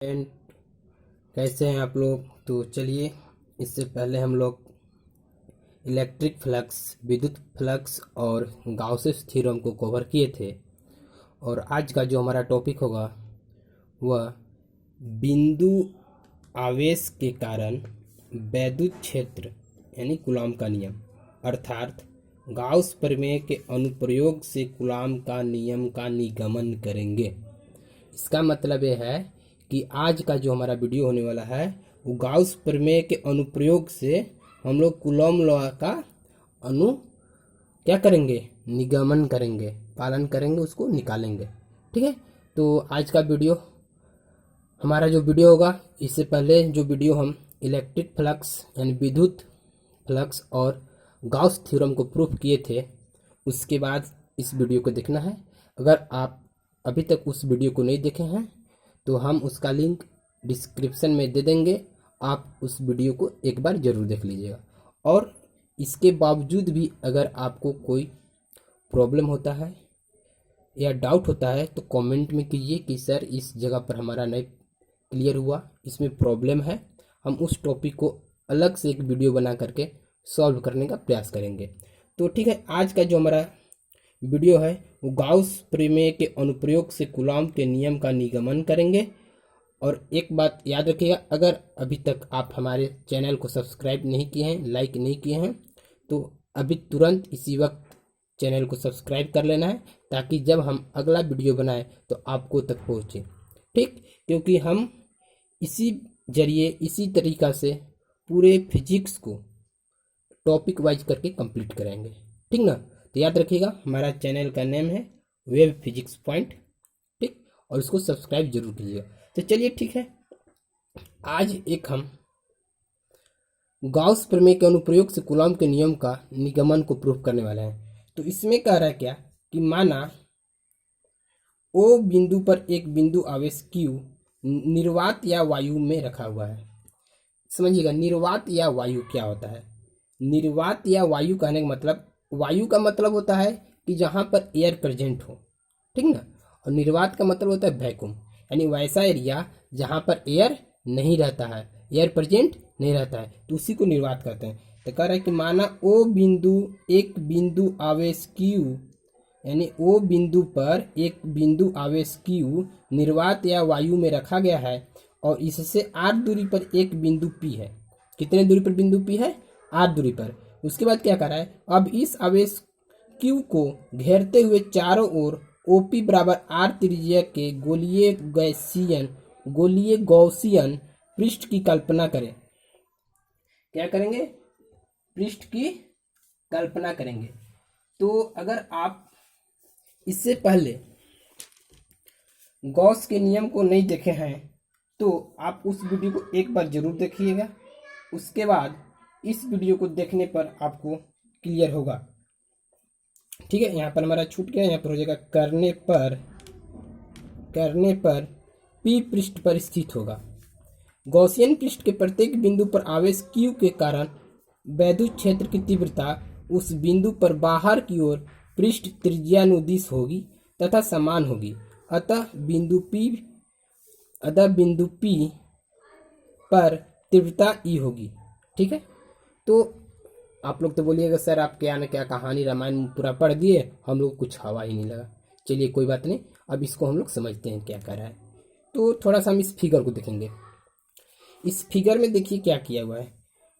And कैसे हैं आप लोग। तो चलिए, इससे पहले हम लोग इलेक्ट्रिक फ्लक्स, विद्युत फ्लक्स और गाउसेस थ्योरम को कवर किए थे। और आज का जो हमारा टॉपिक होगा वह बिंदु आवेश के कारण वैद्युत क्षेत्र यानी कूलॉम का नियम, अर्थात गाउस प्रमेय के अनुप्रयोग से कूलॉम का नियम का निगमन करेंगे। इसका मतलब यह है कि आज का जो हमारा वीडियो होने वाला है वो गाउस प्रमेय के अनुप्रयोग से हम लोग कूलॉम लॉ का क्या करेंगे, निगमन करेंगे, पालन करेंगे, उसको निकालेंगे। ठीक है, तो आज का वीडियो हमारा जो वीडियो होगा, इससे पहले जो वीडियो हम इलेक्ट्रिक फ्लक्स यानी विद्युत फ्लक्स और गाउस थ्योरम को प्रूफ किए थे, उसके बाद इस वीडियो को देखना है। अगर आप अभी तक उस वीडियो को नहीं देखे हैं तो हम उसका लिंक डिस्क्रिप्शन में दे देंगे, आप उस वीडियो को एक बार ज़रूर देख लीजिएगा। और इसके बावजूद भी अगर आपको कोई प्रॉब्लम होता है या डाउट होता है तो कमेंट में कीजिए कि सर इस जगह पर हमारा नहीं क्लियर हुआ, इसमें प्रॉब्लम है। हम उस टॉपिक को अलग से एक वीडियो बना करके सॉल्व करने का प्रयास करेंगे। तो ठीक है, आज का जो हमारा वीडियो है वो गाउस प्रमेय के अनुप्रयोग से कूलॉम के नियम का निगमन करेंगे। और एक बात याद रखिएगा, अगर अभी तक आप हमारे चैनल को सब्सक्राइब नहीं किए हैं, लाइक नहीं किए हैं, तो अभी तुरंत इसी वक्त चैनल को सब्सक्राइब कर लेना है, ताकि जब हम अगला वीडियो बनाएं तो आपको तक पहुँचे। ठीक, क्योंकि हम इसी जरिए, इसी तरीक़ा से पूरे फिजिक्स को टॉपिक वाइज करके कंप्लीट करेंगे। ठीक ना, तो याद रखिएगा हमारा चैनल का नेम है वेब फिजिक्स पॉइंट। ठीक, और इसको सब्सक्राइब जरूर कीजिएगा। तो चलिए ठीक है, आज एक हम गाउस प्रमेय के अनुप्रयोग से कूलॉम के नियम का निगमन को प्रूफ करने वाले हैं। तो इसमें कह रहा है क्या कि माना ओ बिंदु पर एक बिंदु आवेश Q निर्वात या वायु में रखा हुआ है। समझिएगा, निर्वात या वायु क्या होता है। निर्वात या वायु कहने का मतलब, वायु का मतलब होता है कि जहाँ पर एयर प्रेजेंट हो, ठीक ना। और निर्वात का मतलब होता है वैक्यूम, यानी वैसा एरिया जहाँ पर एयर नहीं रहता है, एयर प्रेजेंट नहीं रहता है, तो उसी को निर्वात कहते हैं। तो कह रहा है कि माना ओ बिंदु, एक बिंदु आवेश Q, यानी ओ बिंदु पर एक बिंदु आवेश Q निर्वात या वायु में रखा गया है और इससे r दूरी पर एक बिंदु P है। कितने दूरी पर बिंदु P है? r दूरी पर। उसके बाद क्या कर रहा है, अब इस आवेश Q को घेरते हुए चारों ओर OP बराबर r त्रिज्या के गोलीय गॉसियन पृष्ठ की कल्पना करें। क्या करेंगे? पृष्ठ की कल्पना करेंगे। तो अगर आप इससे पहले गॉस के नियम को नहीं देखे हैं तो आप उस वीडियो को एक बार जरूर देखिएगा, उसके बाद इस वीडियो को देखने पर आपको क्लियर होगा। ठीक है, यहाँ पर हमारा छूट गया, यहाँ पर हो जाएगा करने पर P पृष्ठ पर स्थित होगा। गॉसियन पृष्ठ के प्रत्येक बिंदु पर आवेश Q के कारण वैद्युत क्षेत्र की तीव्रता उस बिंदु पर बाहर की ओर पृष्ठ त्रिज्यानुदिश होगी तथा समान होगी। अतः बिंदु P पर तीव्रता E होगी। ठीक है, तो आप लोग तो बोलिएगा सर आप क्या न क्या कहानी रामायण पूरा पढ़ दिए, हम लोग कुछ हवा ही नहीं लगा। चलिए कोई बात नहीं, अब इसको हम लोग समझते हैं क्या कर रहा है। तो थोड़ा सा हम इस फिगर को देखेंगे। इस फिगर में देखिए क्या किया हुआ है।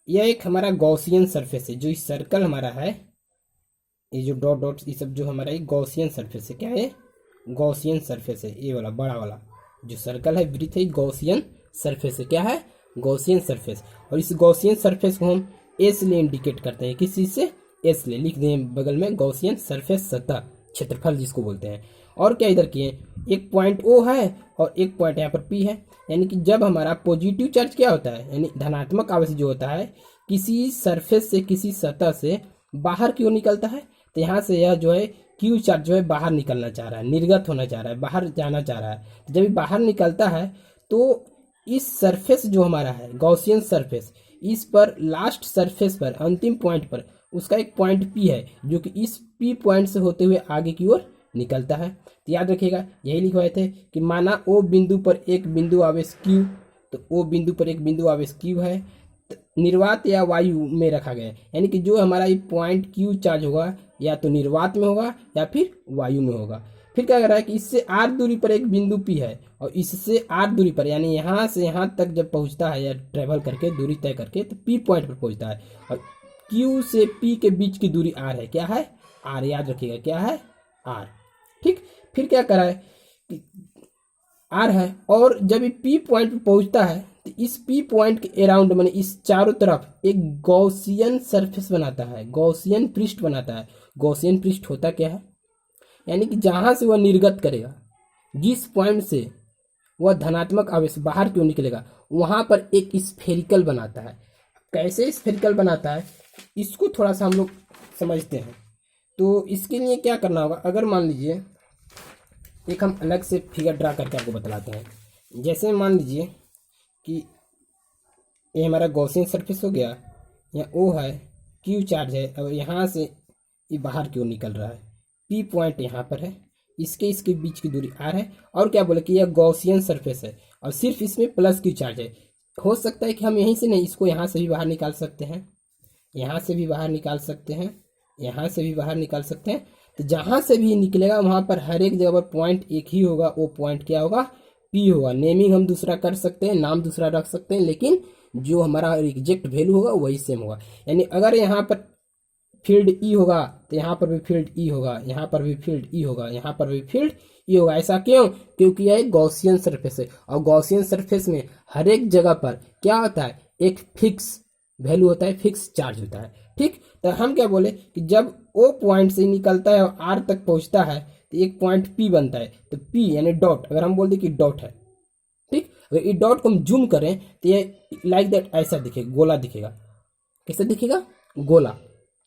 यह एक हमारा गॉसियन सरफेस है, जो इस सर्कल हमारा है, ये जो डॉट डॉट ये सब जो हमारा ये गॉसियन सरफेस है। क्या है? गॉसियन सरफेस है। ये वाला बड़ा वाला जो सर्कल है, वृत्त है, गॉसियन सरफेस है। क्या है? Gaussian surface. और इस गॉसियन सरफेस को हम एस ले इंडिकेट करते हैं। किस चीज से? एस ले लिख दें बगल में, गॉसियन सरफेस सतह क्षेत्रफल जिसको बोलते हैं। और क्या इधर किए, एक पॉइंट O है और एक पॉइंट यहाँ पर P है। यानी कि जब हमारा पॉजिटिव चार्ज क्या होता है, यानी धनात्मक आवेश जो होता है, किसी सरफेस से, किसी सतह से बाहर की ओर निकलता है, तो यहाँ से यह जो है Q चार्ज जो है बाहर निकलना चाह रहा है, निर्गत होना चाह रहा है, बाहर जाना चाह रहा है। जब ये बाहर निकलता है तो इस सरफेस जो हमारा है गॉसियन सरफेस, इस पर लास्ट सरफेस पर, अंतिम पॉइंट पर उसका एक पॉइंट P है, जो कि इस P पॉइंट से होते हुए आगे की ओर निकलता है। तो याद रखिएगा, यही लिखवाए थे कि माना ओ बिंदु पर एक बिंदु आवेश Q, तो ओ बिंदु पर एक बिंदु आवेश Q है, तो निर्वात या वायु में रखा गया है, यानी कि जो हमारा ये पॉइंट Q चार्ज होगा या तो निर्वात में होगा या फिर वायु में होगा। फिर क्या कर रहा है कि इससे r दूरी पर एक बिंदु P है, और इससे r दूरी पर यानी यहाँ से यहाँ तक जब पहुँचता है या ट्रेवल करके दूरी तय करके तो P पॉइंट पर पहुँचता है, और Q से P के बीच की दूरी r है। क्या है? r। याद रखिएगा क्या है? r। ठीक। फिर क्या करा है कि r है, और जब ये P पॉइंट पर पहुँचता है तो इस P पॉइंट के अराउंड माने इस चारों तरफ एक गॉसियन सरफेस बनाता है, गॉसियन पृष्ठ बनाता है। गॉसियन पृष्ठ होता क्या है? यानी कि जहां से वह निर्गत करेगा, जिस पॉइंट से वह धनात्मक आवेश बाहर क्यों निकलेगा, वहां पर एक स्फेरिकल बनाता है। कैसे स्फेरिकल बनाता है इसको थोड़ा सा हम लोग समझते हैं। तो इसके लिए क्या करना होगा, अगर मान लीजिए एक हम अलग से फिगर ड्रा करके आपको बतलाते हैं। जैसे मान लीजिए कि ये हमारा गॉसियन सरफेस हो गया, यहाँ ओ है, क्यू चार्ज है, और यहाँ से ये बाहर क्यों निकल रहा है, पी पॉइंट यहाँ पर है, इसके बीच की दूरी आर है, और क्या बोले कि यह गॉसियन सरफेस है और सिर्फ इसमें प्लस क्यू चार्ज है। हो सकता है कि हम यहीं से नहीं, इसको यहाँ से भी बाहर निकाल सकते हैं, यहाँ से भी बाहर निकाल सकते हैं, यहाँ से भी बाहर निकाल सकते हैं। तो जहाँ से भी निकलेगा वहाँ पर हर एक जगह पर पॉइंट एक ही होगा, वो पॉइंट क्या होगा? पी होगा। नेमिंग हम दूसरा कर सकते हैं, नाम दूसरा रख सकते हैं, लेकिन जो हमारा एग्जैक्ट वैल्यू होगा वही सेम होगा। यानी अगर यहाँ पर फील्ड ई होगा तो यहाँ पर भी फील्ड ई होगा, यहाँ पर भी फील्ड ई होगा, यहाँ पर भी फील्ड ई होगा। ऐसा क्यों? क्योंकि यह एक गॉसियन सरफेस है, और गॉसियन सरफेस में हर एक जगह पर क्या होता है? एक फिक्स वैल्यू होता है, फिक्स चार्ज होता है। ठीक। तो हम क्या बोले कि जब ओ पॉइंट से निकलता है और आर तक पहुंचता है तो एक पॉइंट पी बनता है। तो पी यानी डॉट, अगर हम बोल दें कि डॉट है, ठीक, अगर ये डॉट को हम जूम करें तो ये लाइक दैट ऐसा दिखेगा, गोला दिखेगा। कैसे दिखेगा? गोला।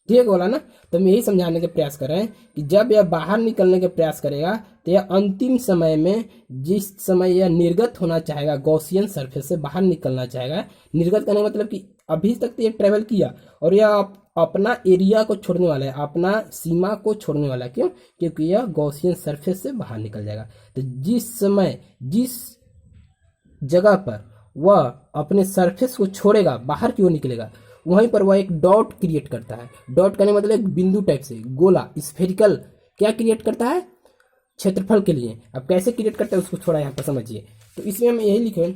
ठीक गोला ना। तो हम यही समझाने का प्रयास कर रहे हैं कि जब यह बाहर निकलने का प्रयास करेगा तो यह अंतिम समय में जिस समय यह निर्गत होना चाहेगा, गॉसियन सरफेस से बाहर निकलना चाहेगा, निर्गत करने का मतलब कि अभी तक तो ये ट्रेवल किया और यह अपना एरिया को छोड़ने वाला है, अपना सीमा को छोड़ने वाला है। क्यों? क्योंकि यह गॉसियन सरफेस से बाहर निकल जाएगा। तो जिस समय जिस जगह पर वह अपने सरफेस को छोड़ेगा, बाहर क्यों निकलेगा, वहीं पर वह एक डॉट क्रिएट करता है। डॉट करने मतलब एक बिंदु टाइप से, गोला, स्फेरिकल क्या क्रिएट करता है? क्षेत्रफल के लिए। अब कैसे क्रिएट करता है उसको थोड़ा यहाँ पर समझिए। तो इसमें हम यही लिखे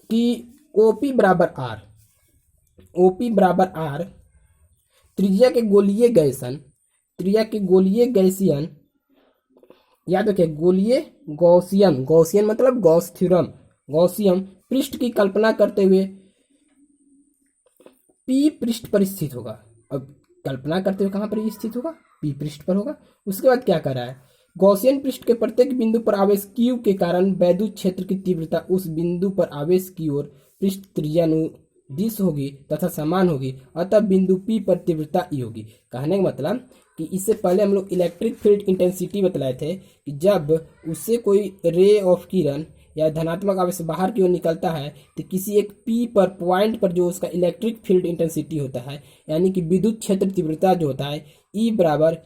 कि ओपी बराबर आर, ओपी बराबर आर त्रिज्या के गोलीय गैसन, त्रिज्या के गोलीय गैसियन, याद रखिए गोलीय गॉसियन, गॉसियन मतलब गॉस थ्योरम, गॉसियन पृष्ठ की कल्पना करते हुए पी पृष्ठ पर स्थित होगा। अब कल्पना करते हुए कहां पर स्थित होगा? पी पृष्ठ पर होगा। उसके बाद क्या कर रहा है? गॉसियन पृष्ठ के प्रत्येक बिंदु पर आवेश Q के कारण वैद्युत क्षेत्र की तीव्रता उस बिंदु पर आवेश की ओर पृष्ठ त्रिज्यानुदिश होगी तथा समान होगी, अतः बिंदु P पर तीव्रता E होगी। कहने का मतलब कि इससे पहले हम लोग इलेक्ट्रिक फील्ड इंटेंसिटी बतलाए थे कि जब उससे कोई रे ऑफ किरण या धनात्मक आवेश बाहर की ओर निकलता है तो किसी एक P पर पॉइंट पर जो उसका इलेक्ट्रिक फील्ड इंटेंसिटी होता है, यानी कि विद्युत क्षेत्र तीव्रता जो होता है, E बराबर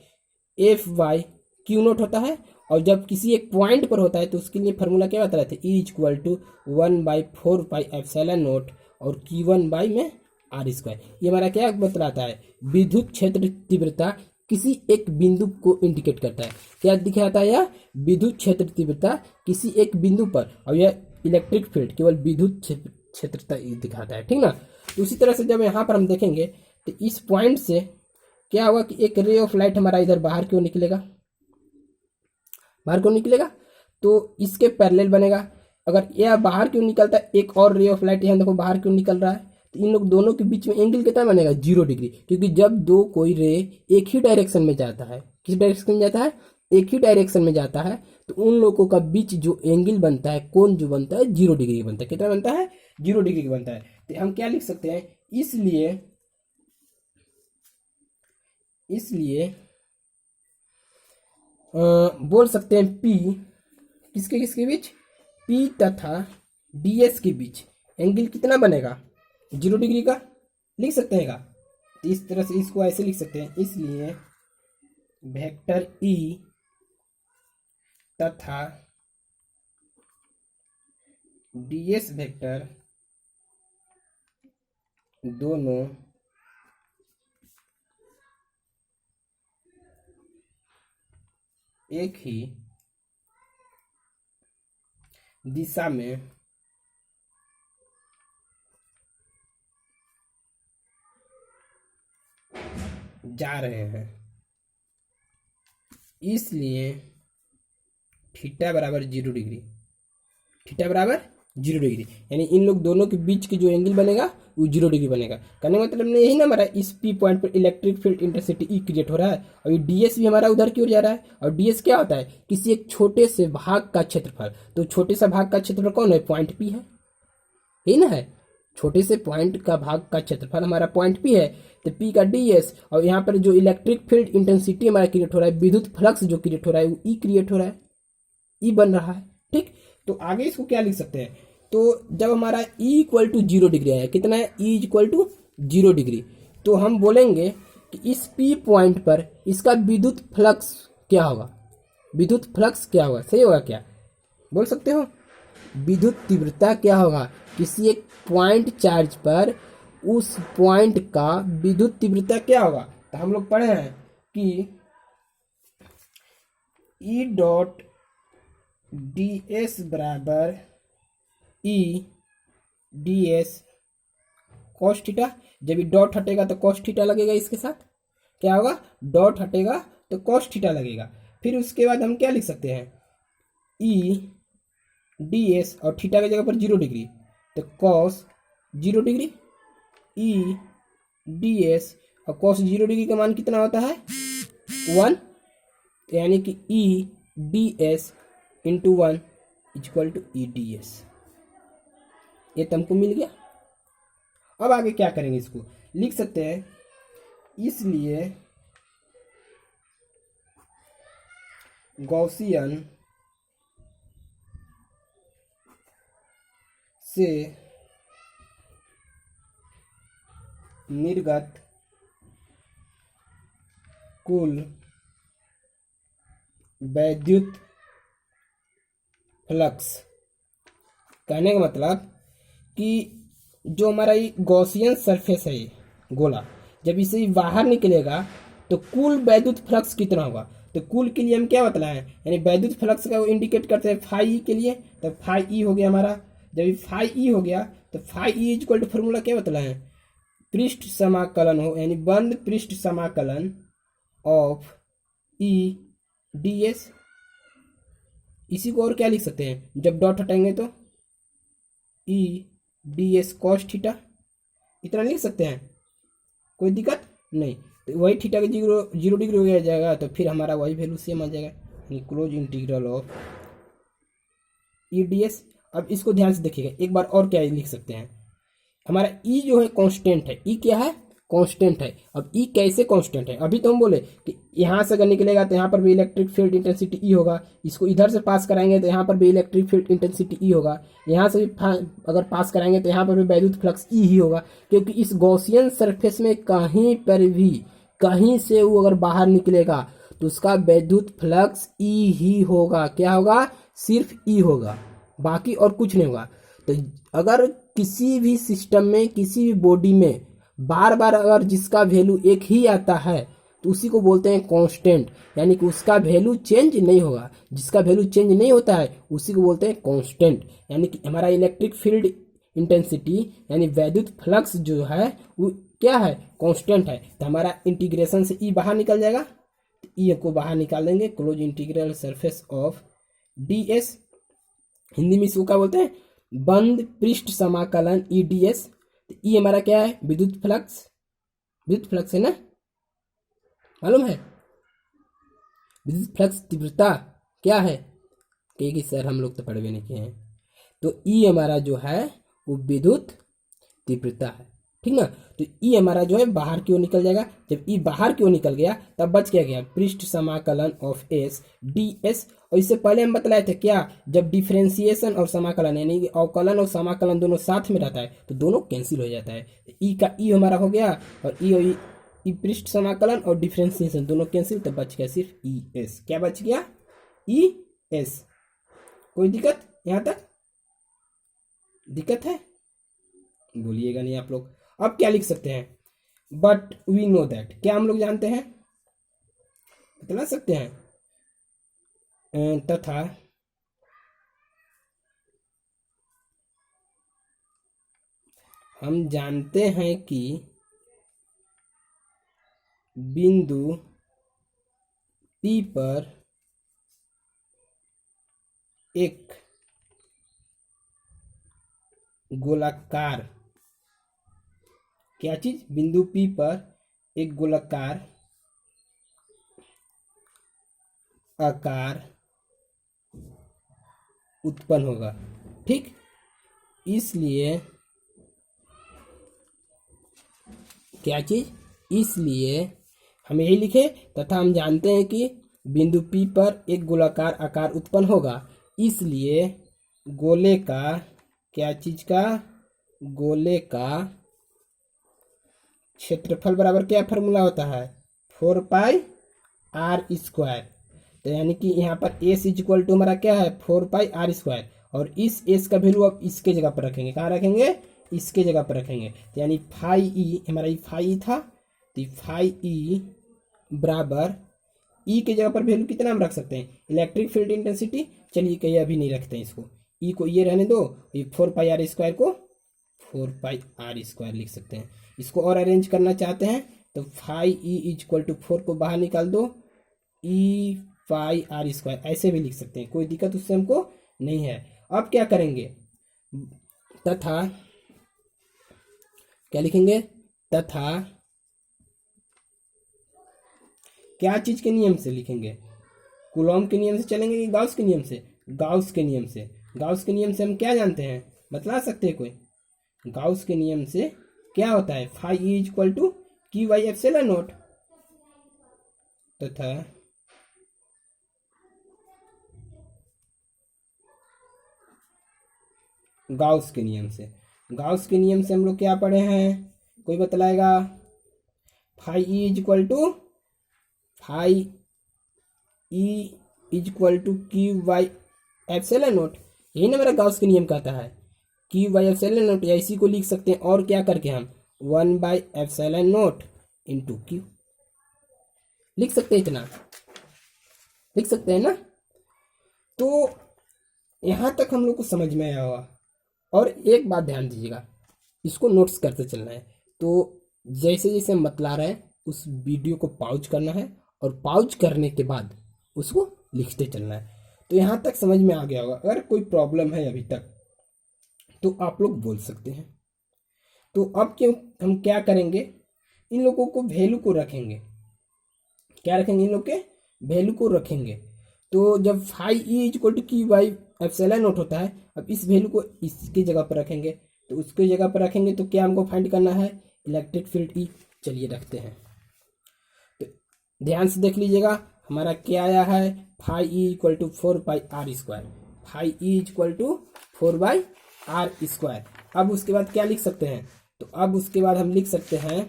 एफ बाई क्यू नोट होता है। और जब किसी एक पॉइंट पर होता है तो उसके लिए फॉर्मूला क्या बता रहे थे? E इक्वल टू 1/4πε0 और Q1 बाई में आर स्क्वायर। ये हमारा क्या बतलाता है? विद्युत क्षेत्र तीव्रता किसी एक बिंदु को इंडिकेट करता है। क्या दिखाता है? यह विद्युत क्षेत्र तीव्रता किसी एक बिंदु पर, और यह इलेक्ट्रिक फील्ड केवल विद्युत क्षेत्रता दिखाता है। ठीक ना। तो उसी तरह से जब यहाँ पर हम देखेंगे तो इस पॉइंट से क्या होगा कि एक रे ऑफ लाइट हमारा इधर बाहर क्यों निकलेगा, बाहर क्यों निकलेगा, तो इसके पैरेलल बनेगा। अगर यह बाहर क्यों निकलता है, एक और रे ऑफ लाइट यहाँ देखो बाहर क्यों निकल रहा है, तो इन लोग दोनों के बीच में एंगल कितना बनेगा? 0 डिग्री। क्योंकि जब दो कोई रे एक ही डायरेक्शन में जाता है, किस डायरेक्शन में जाता है? एक ही डायरेक्शन में जाता है, तो उन लोगों का बीच जो एंगल बनता है, कोण जो बनता है, 0 डिग्री बनता है। कितना बनता है? 0 डिग्री बनता है। तो हम क्या लिख सकते हैं? इसलिए बोल सकते हैं P किसके किसके बीच? P तथा DS के बीच एंगल कितना बनेगा? 0 डिग्री का लिख सकते हैं का। तो इस तरह से इसको ऐसे लिख सकते हैं, इसलिए वेक्टर ई तथा ds वेक्टर दोनों एक ही दिशा में जा रहे हैं, इसलिए थीटा बराबर 0 डिग्री, थीटा बराबर 0 डिग्री, यानी इन लोग दोनों के बीच की जो एंगल बनेगा वो 0 डिग्री बनेगा। कहने का मतलब यही ना, हमारा इस पी पॉइंट पर इलेक्ट्रिक फील्ड इंटेंसिटी ई क्रिएट हो रहा है और ये डीएस भी हमारा उधर की ओर जा रहा है। और डीएस क्या होता है, किसी एक छोटे से भाग का क्षेत्रफल। तो छोटे सा भाग का क्षेत्रफल कौन है, पॉइंट पी है, यही ना है, छोटे से पॉइंट का भाग का क्षेत्रफल हमारा पॉइंट पी है, तो पी का डीएस। और यहाँ पर जो इलेक्ट्रिक फील्ड इंटेंसिटी हमारा क्रिएट हो रहा है, विद्युत फ्लक्स जो क्रिएट हो रहा है वो ई क्रिएट हो रहा है, ई बन रहा है। ठीक, तो आगे इसको क्या लिख सकते हैं, तो जब हमारा E इक्वल टू 0 डिग्री आया, कितना है, E इक्वल टू 0 डिग्री, तो हम बोलेंगे कि इस P पॉइंट पर इसका विद्युत फ्लक्स क्या होगा, विद्युत फ्लक्स क्या होगा, सही होगा क्या, बोल सकते हो, विद्युत तीव्रता क्या होगा, किसी एक पॉइंट चार्ज पर उस पॉइंट का विद्युत तीव्रता क्या होगा। तो हम लोग पढ़े हैं कि E डॉट ds बराबर ई डी एस कॉस थीटा। जब ये डॉट हटेगा तो कॉस थीटा लगेगा, इसके साथ क्या होगा, डॉट हटेगा तो कॉस थीटा लगेगा। फिर उसके बाद हम क्या लिख सकते हैं, ई डी एस और थीटा की जगह पर 0 डिग्री, तो cos 0 degree E D S, और कॉस 0 डिग्री का मान कितना होता है 1, यानी कि E D S into 1 equal to E D S. ये तुमको मिल गया। अब आगे क्या करेंगे, इसको लिख सकते हैं, इसलिए गॉसियन से निर्गत कुल वैद्युत फ्लक्स, कहने का मतलब कि जो हमारा ये गॉसियन सरफेस है, ये गोला, जब इसे बाहर निकलेगा तो कुल वैद्युत फ्लक्स कितना होगा। तो कुल के लिए हम क्या बतलाएं, यानी वैद्युत फ्लक्स का वो इंडिकेट करते हैं फाई ई के लिए, तो फाई ई हो गया हमारा। जब ये फाई ई हो गया तो phi E equal to formula क्या बतलाएं, पृष्ठ समाकलन हो, यानी बंद पृष्ठ समाकलन ऑफ ई डी एस। इसी को और क्या लिख सकते हैं, जब डॉट हटाएंगे तो ई डी एस कॉस थीटा, इतना लिख सकते हैं, कोई दिक्कत नहीं। तो वही थीटा के 0 डिग्री हो गया जाएगा, तो फिर हमारा वही वैल्यू सेम आ जाएगा, यानी close integral of E D S. अब इसको ध्यान से देखिएगा एक बार, और क्या लिख सकते हैं, हमारा ई जो है कांस्टेंट है, ई क्या है, कांस्टेंट है। अब ई कैसे कांस्टेंट है, अभी तो हम बोले कि यहाँ से अगर निकलेगा तो यहाँ पर भी इलेक्ट्रिक फील्ड इंटेंसिटी ई होगा, इसको इधर से पास कराएंगे तो यहाँ पर भी इलेक्ट्रिक फील्ड इंटेंसिटी ई होगा, यहाँ से भी अगर पास कराएंगे तो यहाँ पर भी वैद्युत फ्लक्स ई ही होगा, क्योंकि इस गॉसियन सरफेस में कहीं पर भी कहीं से वो अगर बाहर निकलेगा तो उसका वैद्युत फ्लक्स ई ही होगा। क्या होगा, सिर्फ ई होगा, बाकी और कुछ नहीं होगा। तो अगर किसी भी सिस्टम में, किसी भी बॉडी में बार बार अगर जिसका वैल्यू एक ही आता है तो उसी को बोलते हैं कांस्टेंट, यानी कि उसका वैल्यू चेंज नहीं होगा। जिसका वैल्यू चेंज नहीं होता है उसी को बोलते हैं कांस्टेंट, यानी कि हमारा इलेक्ट्रिक फील्ड इंटेंसिटी यानी वैद्युत फ्लक्स जो है वो क्या है, कांस्टेंट है। तो हमारा इंटीग्रेशन से ई बाहर निकल जाएगा, तो ई को बाहर निकाल देंगे, close integral surface of D S, Hindi में इसको क्या बोलते हैं, बंद पृष्ठ समाकलन ई डी एस। तो ई हमारा क्या है, विद्युत फ्लक्स, विद्युत फ्लक्स है ना, मालूम है विद्युत फ्लक्स तीव्रता क्या है, कहेगी सर हम लोग तो पढ़ भी नहीं किए हैं। तो ई हमारा जो है वो विद्युत तीव्रता है, ठीक ना। तो ई हमारा जो है बाहर की ओर निकल जाएगा, जब ई बाहर की ओर निकल गया तब बच क्या गया, पृष्ठ समाकलन ऑफ एस डी एस। और इससे पहले हम बतलाए थे क्या, जब डिफ्रेंसिएशन और समाकलन यानी कि अवकलन और समाकलन दोनों साथ में रहता है तो दोनों कैंसिल हो जाता है। ई का ई हमारा हो गया और ई पृष्ठ समाकलन और डिफरेंशिएशन दोनों कैंसिल, तो बच गया सिर्फ ई एस। क्या बच गया? E S. कोई दिक्कत यहां तक? दिक्कत है? बोलिएगा नहीं आप लोग। अब क्या लिख सकते हैं? बट वी नो दैट, क्या हम लोग जानते हैं? बता सकते हैं? तथा हम जानते हैं कि बिंदु P पर एक गोलाकार, क्या चीज? बिंदु P पर एक गोलाकार आकार उत्पन्न होगा। ठीक, इसलिए क्या चीज? इसलिए हम यही लिखे, तथा हम जानते हैं कि बिंदु P पर एक गोलाकार आकार उत्पन्न होगा, इसलिए गोले का, क्या चीज का? गोले का क्षेत्रफल बराबर क्या फॉर्मूला होता है? 4 पाई आर स्क्वायर। तो यानी कि यहाँ पर एस इक्वल टू हमारा क्या है? 4 पाई आर स्क्वायर। और इस एस का वैल्यू अब इसके जगह पर रखेंगे। कहाँ रखेंगे? इसके जगह पर रखेंगे। तो यानी फाई ई, हमारा फाई ई था, तो फाई ई बराबर ई के जगह पर वैल्यू कितना हम रख सकते हैं? Electric field intensity. चलिए कहीं अभी नहीं रखते हैं इसको, ई को ये रहने दो, ये 4 पाई आर स्क्वायर को 4 पाई आर स्क्वायर लिख सकते हैं। इसको और अरेंज करना चाहते हैं तो फाई ई इक्वल टू 4 को बाहर निकाल दो, ई पाई आर स्क्वायर ऐसे भी लिख सकते हैं, कोई दिक्कत उससे हमको नहीं है। अब क्या करेंगे? तथा क्या लिखेंगे? तथा क्या चीज के नियम से लिखेंगे? कूलॉम के नियम से चलेंगे कि गाउस के नियम से? गाउस के नियम से। गाउस के नियम से हम क्या जानते हैं? बतला सकते हैं कोई? गाउस के नियम से क्या होता है? Phi E equal to Q by epsilon not. तथा गाउस के नियम से, गाउस के नियम से हम लोग क्या पढ़े हैं? कोई बतलाएगा? Phi E equal to, phi E equal to Q by epsilon naught. यही ना मेरा गाउस के नियम कहता है, क्यू बाई एप्सिलॉन नॉट, या इसी को लिख सकते हैं और क्या करके हम 1 by epsilon not into Q लिख सकते हैं। इतना लिख सकते हैं ना? तो यहां तक हम लोग को समझ में आया होगा। और एक बात ध्यान दीजिएगा, इसको नोट्स करते चलना है। तो जैसे जैसे हम बतला रहे हैं उस वीडियो को पॉज करना है, और पॉज करने के बाद उसको लिखते चलना है। तो यहाँ तक समझ में आ गया होगा। अगर कोई प्रॉब्लम है अभी तक तो आप लोग बोल सकते हैं। तो अब क्यों हम क्या करेंगे? इन लोगों को वैल्यू को रखेंगे। क्या रखेंगे? इन लोग के वैल्यू को रखेंगे। तो जब phi E equal to Q by epsilon not होता है, अब इस वैल्यू को इसकी जगह पर रखेंगे। तो उसकी जगह पर रखेंगे तो क्या हमको फाइंड करना है? Electric field E. चलिए रखते हैं। तो ध्यान से देख लीजिएगा, हमारा क्या आया है? Phi E equal to 4 pi are square. Phi E equal to 4 by R square. अब उसके बाद क्या लिख सकते हैं? तो अब उसके बाद हम लिख सकते हैं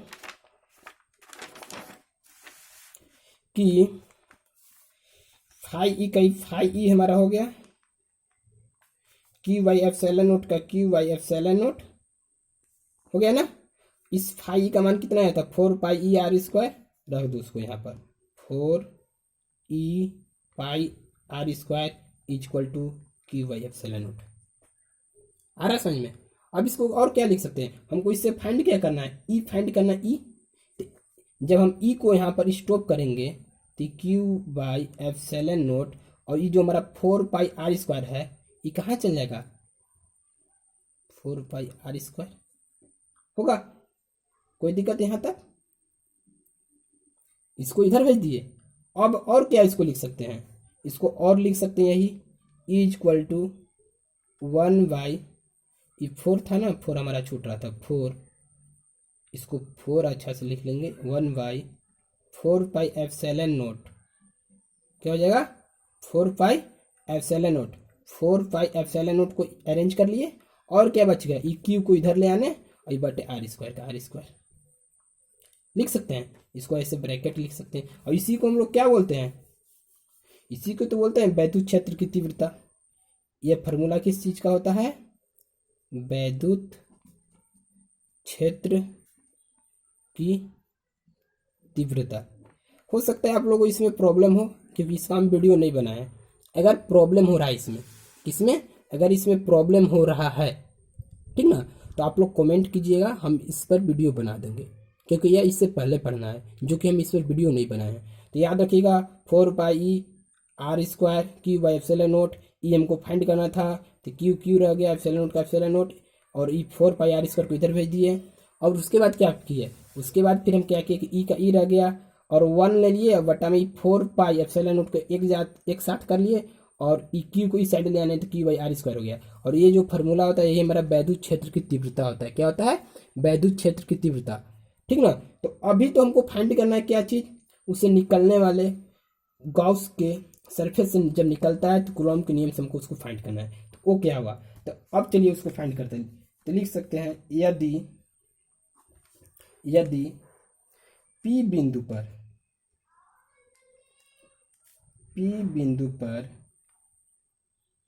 कि फाई ई का फाई ई हमारा हो गया क्यू बाई एप्सिलॉन नॉट का क्यू बाई एप्सिलॉन नॉट हो गया ना। इस फाई ई का मान कितना आया था? 4 पाई ई आर स्क्वायर। रख दो उसको यहाँ पर, 4 E pi are square equal to Q by epsilon naught. आ रहा समझ में? अब इसको और क्या लिख सकते हैं? हमको इससे फाइंड क्या करना है? ई फाइंड करना है। ई जब हम ई को यहाँ पर स्टॉप करेंगे तो क्यू बाई एप्सिलॉन नॉट, और ये जो हमारा 4 पाई आर स्क्वायर है ये कहाँ चल जाएगा? 4 पाई आर स्क्वायर होगा। कोई दिक्कत यहाँ तक? इसको इधर भेज दिए। अब और क्या इसको लिख सकते हैं? इसको और लिख सकते हैं यही, ई इक्वल टू 1 बाई, ये 4 था ना, 4 हमारा छूट रहा था, 4, इसको 4 अच्छा से लिख लेंगे, 1 बाई 4 पाई एप्सिलॉन नॉट। क्या हो जाएगा? 4 pi epsilon not. 4 pi epsilon not को अरेंज कर लिए, और क्या बच गया? ई क्यू को इधर ले आने, और ये बटे आर स्क्वायर का आर स्क्वायर लिख सकते हैं, इसको ऐसे ब्रैकेट लिख सकते हैं। और इसी को हम लोग क्या बोलते हैं, इसी को तो बोलते हैं वैद्युत क्षेत्र की तीव्रता। यह फॉर्मूला किस चीज का होता है, वैद्युत क्षेत्र की तीव्रता। हो सकता है आप लोगों को इसमें प्रॉब्लम हो, क्योंकि इसका हम वीडियो नहीं बनाए। अगर प्रॉब्लम हो रहा है इसमें, किसमें, अगर इसमें प्रॉब्लम हो रहा है, ठीक ना, तो आप लोग कमेंट कीजिएगा, हम इस पर वीडियो बना देंगे, क्योंकि यह इससे पहले पढ़ना है, जो कि हम इस पर वीडियो नहीं बनाए हैं। तो याद रखिएगा 4πe r² Q/ε0, ई हमको फाइंड करना था, तो क्यू रह गया, ε0 का ε0, और ई 4πr² को इधर भेज दिए। और उसके बाद क्या किए, उसके बाद फिर हम क्या किए कि ई का ई रह गया और 1 ले लिए, बटा में 4πε0 को एक साथ कर लिए, और ई क्यू को इस साइड ले आने तो Q/r² हो गया। और ये जो फार्मूला होता है, ये हमारा वैद्युत क्षेत्र की तीव्रता होता है। क्या होता है, वैद्युत क्षेत्र की तीव्रता, ठीक ना। तो अभी तो हमको फाइंड करना है क्या चीज, उसे निकलने वाले गॉस के सरफेस से जब निकलता है तो कूलॉम के नियम से हमको उसको फाइंड करना है। तो वो क्या हुआ, तो अब चलिए उसको फाइंड करते हैं। तो लिख सकते हैं, यदि P बिंदु पर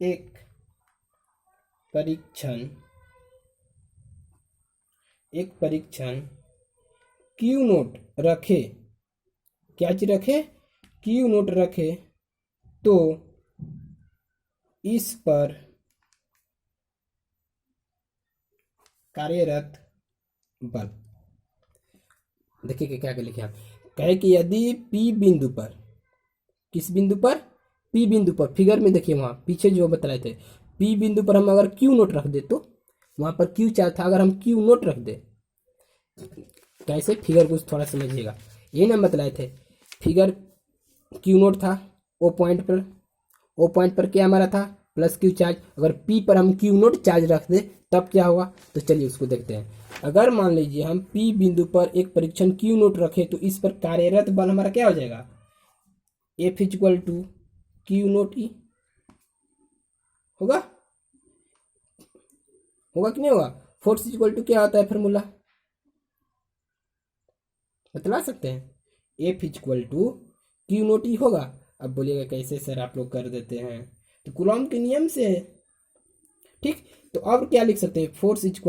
एक परीक्षण Q नोट रखे, क्या चीज रखे, Q नोट रखे, तो इस पर कार्यरत बल, देखिए क्या लिखे आप, कहे कि यदि P बिंदु पर, किस बिंदु पर, P बिंदु पर, फिगर में देखिए वहां पीछे जो बता रहे थे, P बिंदु पर हम अगर Q नोट रख दे, तो वहां पर Q चार था, अगर हम Q नोट रख दे, कैसे, फिगर को थोड़ा समझिएगा, ये ना बतलाए थे, फिगर Q नोट था, ओ पॉइंट पर क्या हमारा था, प्लस Q चार्ज, अगर P पर हम Q नोट चार्ज रख दे तब क्या होगा, तो चलिए उसको देखते हैं। अगर मान लीजिए हम P बिंदु पर एक परीक्षण Q नोट रखे, तो इस पर कार्यरत बल हमारा क्या हो जाएगा, F = Q नोट E होगा कि नहीं होगा। फोर्स = क्या होता है फॉर्मूला, बतला सकते हैं, F = Q नोट E होगा। अब बोलिएगा कैसे सर आप लोग कर देते हैं, तो कूलॉम के नियम से, ठीक। तो अब क्या लिख सकते हैं, फोर्स =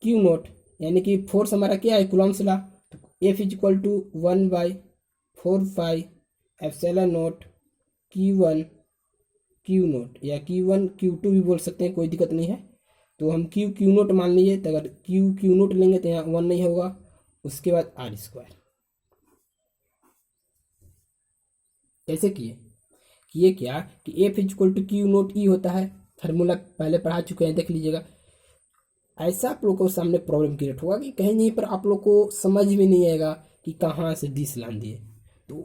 Q नोट, यानी कि फोर्स हमारा क्या है, कूलॉम से ला, तो F = 1/4πε0 Q1 Q नोट, या Q1 Q2 भी बोल सकते हैं, कोई दिक्कत नहीं है। तो हम Q नोट मान लीजिए, तो अगर Q नोट लेंगे तो यहाँ 1 नहीं होगा, उसके बाद r², कैसे किए क्या कि F = Q नोट E होता है, फार्मूला पहले पढ़ा चुके हैं, देख लीजिएगा। ऐसा आप लोग को सामने प्रॉब्लम क्रिएट होगा कि कहीं पर आप लोग को समझ में नहीं आएगा कि कहाँ से दिस लान दिए, तो